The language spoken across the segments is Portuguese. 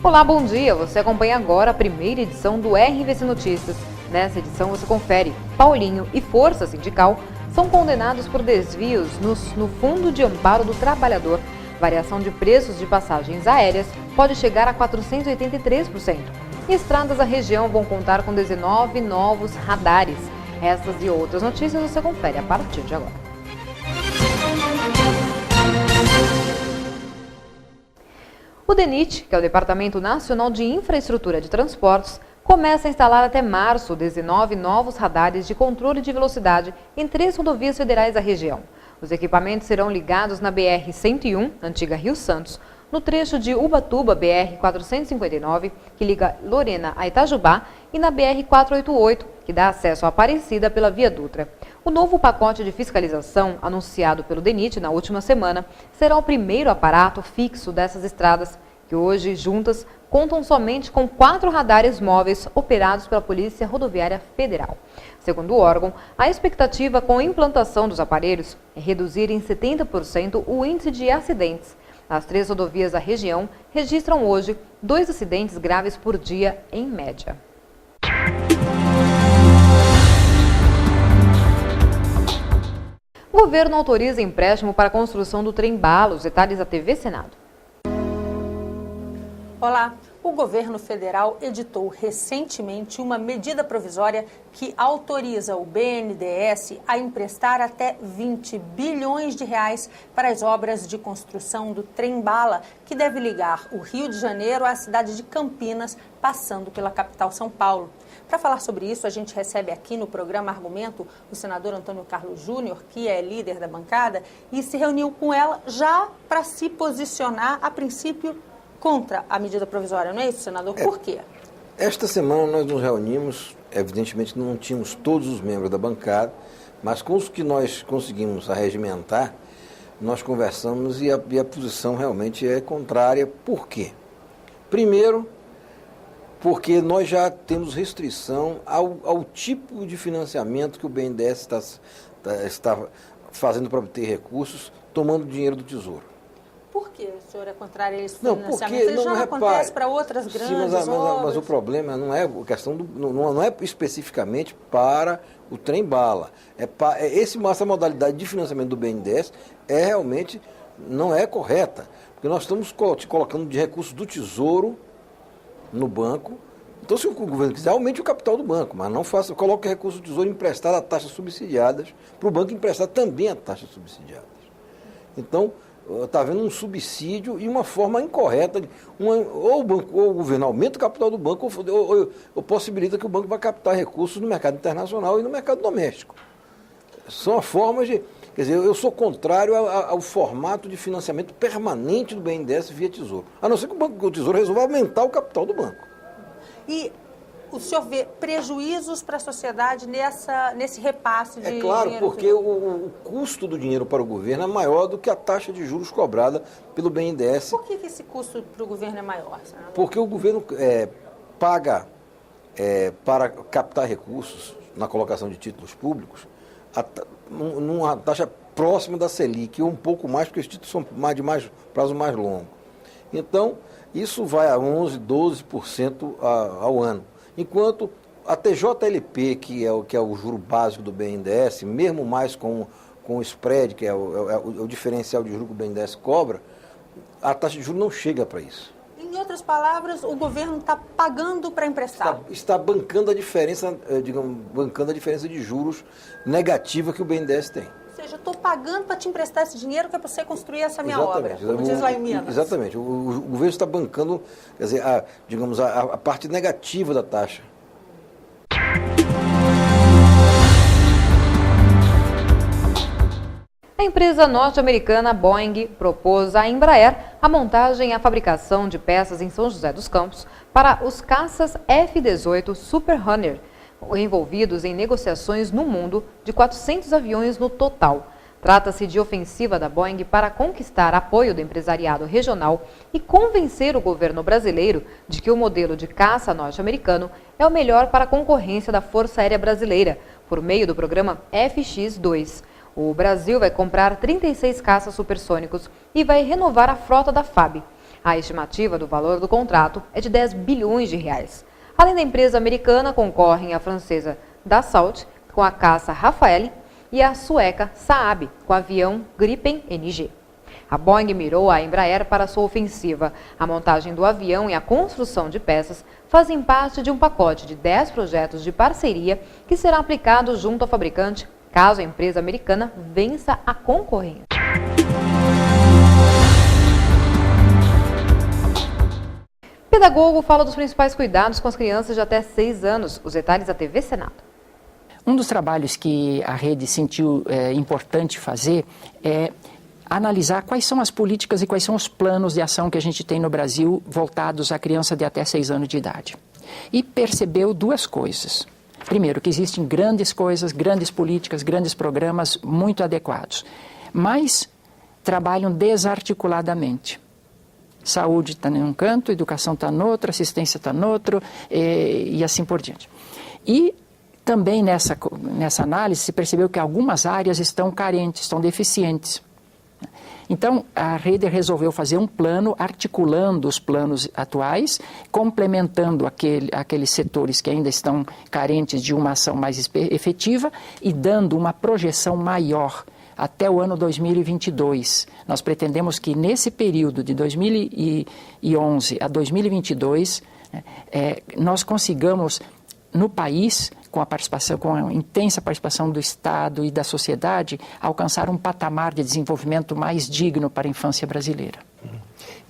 Olá, bom dia! Você acompanha agora a primeira edição do RVC Notícias. Nessa edição você confere: Paulinho e Força Sindical são condenados por desvios no Fundo de Amparo do Trabalhador. Variação de preços de passagens aéreas pode chegar a 483%. E estradas da região vão contar com 19 novos radares. Essas e outras notícias você confere a partir de agora. O DENIT, que é o Departamento Nacional de Infraestrutura de Transportes, começa a instalar até março 19 novos radares de controle de velocidade em 3 rodovias federais da região. Os equipamentos serão ligados na BR-101, antiga Rio Santos, no trecho de Ubatuba, BR-459, que liga Lorena a Itajubá, e na BR-488, que dá acesso à Aparecida pela Via Dutra. O novo pacote de fiscalização, anunciado pelo DENIT na última semana, será o primeiro aparato fixo dessas estradas, que hoje, juntas, contam somente com 4 radares móveis operados pela Polícia Rodoviária Federal. Segundo o órgão, a expectativa com a implantação dos aparelhos é reduzir em 70% o índice de acidentes. As 3 rodovias da região registram hoje 2 acidentes graves por dia, em média. O governo autoriza empréstimo para a construção do trem-bala. Os detalhes da TV Senado. Olá, o governo federal editou recentemente uma medida provisória que autoriza o BNDES a emprestar até 20 bilhões de reais para as obras de construção do trem-bala, que deve ligar o Rio de Janeiro à cidade de Campinas, passando pela capital São Paulo. Para falar sobre isso, a gente recebe aqui no programa Argumento o senador Antônio Carlos Júnior, que é líder da bancada, e se reuniu com ela já para se posicionar, a princípio, contra a medida provisória, não é isso, senador? Por quê? Esta semana nós nos reunimos, evidentemente não tínhamos todos os membros da bancada, mas com os que nós conseguimos arregimentar, nós conversamos e a posição realmente é contrária. Por quê? Primeiro, porque nós já temos restrição ao tipo de financiamento que o BNDES está fazendo para obter recursos, tomando dinheiro do Tesouro. Por que o senhor é contrário a esse financiamento? Não, porque ele já não acontece para outras grandes obras. Mas o problema não é a questão não é especificamente para o trem-bala. Essa modalidade de financiamento do BNDES realmente não é correta, porque nós estamos colocando de recursos do Tesouro no banco. Então, se o governo quiser, aumente o capital do banco, mas não coloque recursos do Tesouro emprestado a taxas subsidiadas para o banco emprestar também a taxas subsidiadas. Então, está havendo um subsídio e uma forma incorreta. Ou o governo aumenta o capital do banco ou possibilita que o banco vá captar recursos no mercado internacional e no mercado doméstico. São formas de... Quer dizer, eu sou contrário ao formato de financiamento permanente do BNDES via Tesouro. A não ser que o Tesouro resolva aumentar o capital do banco. E o senhor vê prejuízos para a sociedade nesse repasse de dinheiro? É claro, porque o custo do dinheiro para o governo é maior do que a taxa de juros cobrada pelo BNDES. Por que esse custo para o governo é maior, senador? Porque o governo paga para captar recursos na colocação de títulos públicos numa taxa próxima da Selic, ou um pouco mais, porque os títulos são de prazo mais longo. Então, isso vai a 11%, 12% ao ano. Enquanto a TJLP, que é o juro básico do BNDES, mesmo mais com o spread, que é o diferencial de juro que o BNDES cobra, a taxa de juros não chega para isso. Em outras palavras, o governo está pagando para emprestar. Está bancando a diferença, bancando a diferença de juros negativa que o BNDES tem. Ou seja, eu estou pagando para te emprestar esse dinheiro que é para você construir essa minha obra, como diz lá em Minas. Exatamente. O governo está bancando, quer dizer, a parte negativa da taxa. A empresa norte-americana Boeing propôs à Embraer a montagem e a fabricação de peças em São José dos Campos para os caças F-18 Super Hornet, envolvidos em negociações no mundo de 400 aviões no total. Trata-se de ofensiva da Boeing para conquistar apoio do empresariado regional e convencer o governo brasileiro de que o modelo de caça norte-americano é o melhor para a concorrência da Força Aérea Brasileira, por meio do programa FX-2. O Brasil vai comprar 36 caças supersônicos e vai renovar a frota da FAB. A estimativa do valor do contrato é de 10 bilhões de reais. Além da empresa americana, concorrem a francesa Dassault, com a caça Rafale, e a sueca Saab, com o avião Gripen NG. A Boeing mirou a Embraer para sua ofensiva. A montagem do avião e a construção de peças fazem parte de um pacote de 10 projetos de parceria que será aplicado junto ao fabricante, caso a empresa americana vença a concorrência. Pedagogo fala dos principais cuidados com as crianças de até 6 anos. Os detalhes da TV Senado. Um dos trabalhos que a rede sentiu importante fazer é analisar quais são as políticas e quais são os planos de ação que a gente tem no Brasil voltados à criança de até 6 anos de idade. E percebeu duas coisas. Primeiro, que existem grandes coisas, grandes políticas, grandes programas muito adequados, mas trabalham desarticuladamente. Saúde está em um canto, educação está no outro, assistência está no outro e assim por diante. E também nessa análise se percebeu que algumas áreas estão carentes, estão deficientes. Então, a rede resolveu fazer um plano, articulando os planos atuais, complementando aqueles setores que ainda estão carentes de uma ação mais efetiva e dando uma projeção maior até o ano 2022. Nós pretendemos que nesse período de 2011 a 2022, nós consigamos, no país, com a intensa participação do Estado e da sociedade, alcançar um patamar de desenvolvimento mais digno para a infância brasileira.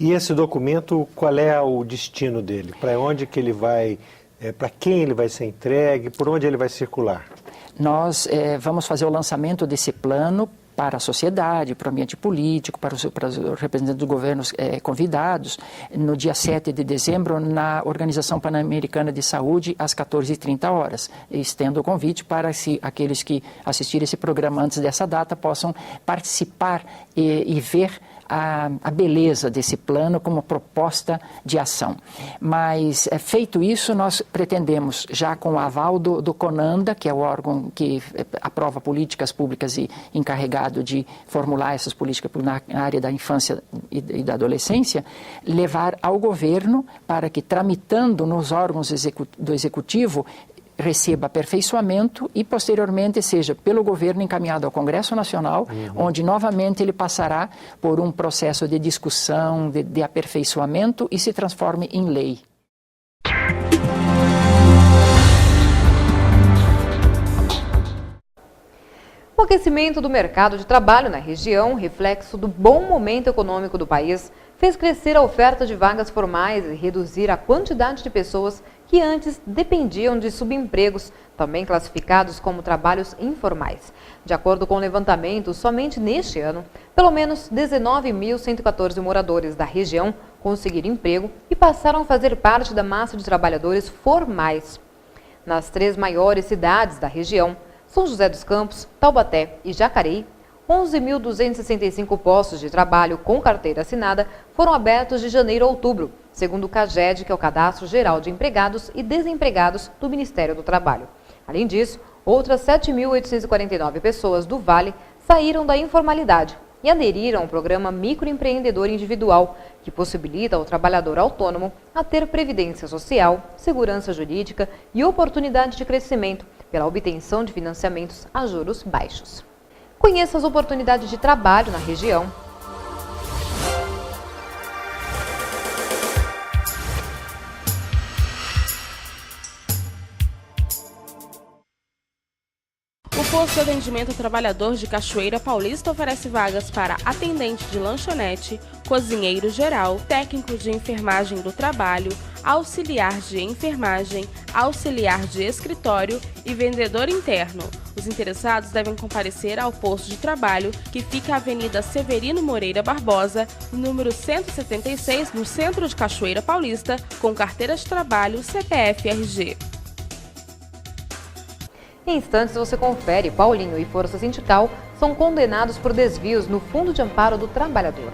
E esse documento, qual é o destino dele? Para onde que ele vai, para quem ele vai ser entregue, por onde ele vai circular? Nós vamos fazer o lançamento desse plano para a sociedade, para o ambiente político, para os representantes dos governos convidados, no dia 7 de dezembro, na Organização Pan-Americana de Saúde, às 14h30. Estendo o convite para aqueles que assistirem esse programa antes dessa data possam participar e ver a beleza desse plano como proposta de ação. Mas, feito isso, nós pretendemos, já com o aval do CONANDA, que é o órgão que aprova políticas públicas e encarregado de formular essas políticas na área da infância e da adolescência, levar ao governo para que, tramitando nos órgãos do Executivo, receba aperfeiçoamento e, posteriormente, seja pelo governo encaminhado ao Congresso Nacional, onde, novamente, ele passará por um processo de discussão, de aperfeiçoamento e se transforme em lei. O aquecimento do mercado de trabalho na região, reflexo do bom momento econômico do país, fez crescer a oferta de vagas formais e reduzir a quantidade de pessoas que antes dependiam de subempregos, também classificados como trabalhos informais. De acordo com o levantamento, somente neste ano, pelo menos 19.114 moradores da região conseguiram emprego e passaram a fazer parte da massa de trabalhadores formais. Nas 3 maiores cidades da região, São José dos Campos, Taubaté e Jacareí, 11.265 postos de trabalho com carteira assinada foram abertos de janeiro a outubro, segundo o CAGED, que é o Cadastro Geral de Empregados e Desempregados do Ministério do Trabalho. Além disso, outras 7.849 pessoas do Vale saíram da informalidade e aderiram ao programa Microempreendedor Individual, que possibilita ao trabalhador autônomo a ter previdência social, segurança jurídica e oportunidade de crescimento pela obtenção de financiamentos a juros baixos. Conheça as oportunidades de trabalho na região. O posto de atendimento ao trabalhador de Cachoeira Paulista oferece vagas para atendente de lanchonete, cozinheiro geral, técnico de enfermagem do trabalho, auxiliar de enfermagem, auxiliar de escritório e vendedor interno. Os interessados devem comparecer ao posto de trabalho, que fica na Avenida Severino Moreira Barbosa, número 176, no centro de Cachoeira Paulista, com carteira de trabalho, CPF e RG. Em instantes você confere, Paulinho e Força Sindical são condenados por desvios no Fundo de Amparo do Trabalhador.